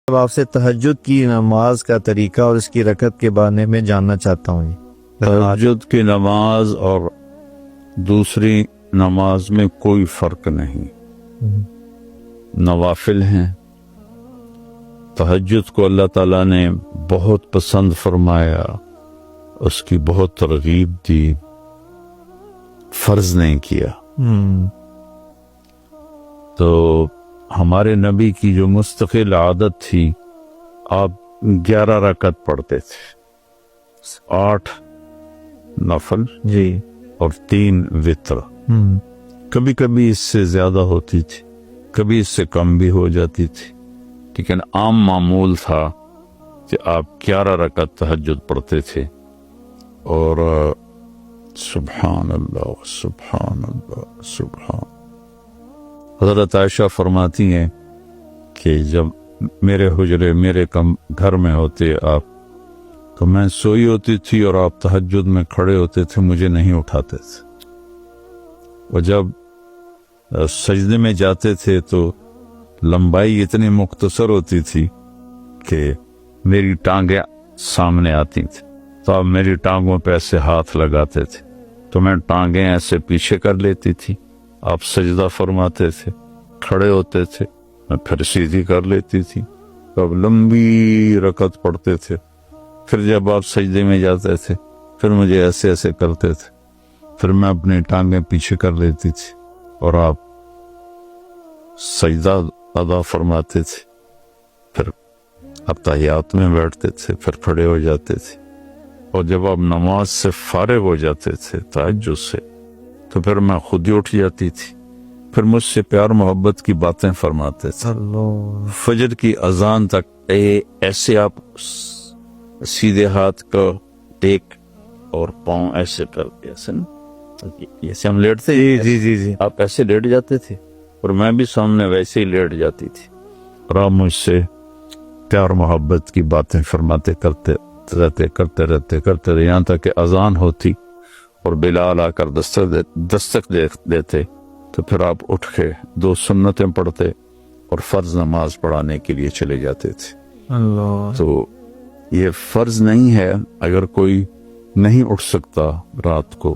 اب آپ سے تہجد کی نماز کا طریقہ اور اس کی رکعت کے بارے میں جاننا چاہتا ہوں جی۔ تہجد کی نماز اور دوسری نماز میں کوئی فرق نہیں، نوافل ہیں۔ تہجد کو اللہ تعالیٰ نے بہت پسند فرمایا، اس کی بہت ترغیب دی، فرض نہیں کیا۔ تو ہمارے نبی کی جو مستقل عادت تھی، آپ 11 رکعت پڑھتے تھے، 8 نفل جی اور 3 وتر۔ کبھی کبھی اس سے زیادہ ہوتی تھی، کبھی اس سے کم بھی ہو جاتی تھی، لیکن عام معمول تھا کہ آپ 11 رکعت تہجد پڑھتے تھے۔ اور سبحان اللہ سبحان اللہ سبحان۔ حضرت عائشہ فرماتی ہیں کہ جب میرے حجرے میرے گھر میں ہوتے آپ، تو میں سوئی ہوتی تھی اور آپ تہجد میں کھڑے ہوتے تھے، مجھے نہیں اٹھاتے تھے۔ اور جب سجدے میں جاتے تھے تو لمبائی اتنی مختصر ہوتی تھی کہ میری ٹانگیں سامنے آتی تھیں، تو آپ میری ٹانگوں پہ ایسے ہاتھ لگاتے تھے، تو میں ٹانگیں ایسے پیچھے کر لیتی تھی، آپ سجدہ فرماتے تھے، کھڑے ہوتے تھے، میں پھر سیدھی کر لیتی تھی، تو اب لمبی رکعت پڑھتے تھے۔ پھر جب آپ سجدے میں جاتے تھے، پھر مجھے ایسے ایسے کرتے تھے، پھر میں اپنی ٹانگیں پیچھے کر لیتی تھی اور آپ سجدہ ادا فرماتے تھے، پھر اب تحیات میں بیٹھتے تھے، پھر کھڑے ہو جاتے تھے۔ اور جب آپ نماز سے فارغ ہو جاتے تھے تہجد سے، تو پھر میں خود ہی اٹھ جاتی تھی، پھر مجھ سے پیار محبت کی باتیں فرماتے تھے۔ فجر کی اذان تک ایسے آپ سیدھے ہاتھ کو ٹیک اور پاؤں ایسے کر کے، ایسے نا جیسے ہم لیٹتے جی جی جی آپ ایسے لیٹ جاتے تھے، اور میں بھی سامنے ویسے ہی لیٹ جاتی تھی، اور آپ مجھ سے پیار محبت کی باتیں فرماتے کرتے رہتے، یہاں تک کہ اذان ہوتی اور بلال آ کر دستک دیتے، تو پھر آپ اٹھ کے 2 سنتیں پڑھتے اور فرض نماز پڑھانے کے لیے چلے جاتے تھے۔ اللہ۔ تو یہ فرض نہیں ہے، اگر کوئی نہیں اٹھ سکتا رات کو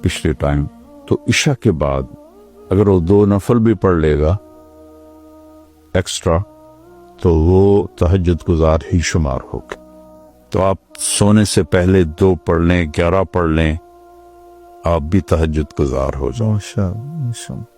پچھلے ٹائم، تو عشاء کے بعد اگر وہ 2 نفل بھی پڑھ لے گا ایکسٹرا، تو وہ تہجد گزار ہی شمار ہوگا۔ تو آپ سونے سے پہلے 2 پڑھ لیں، 11 پڑھ لیں، آپ بھی تہجد گزار ہو جائیں۔ ماشاء اللہ۔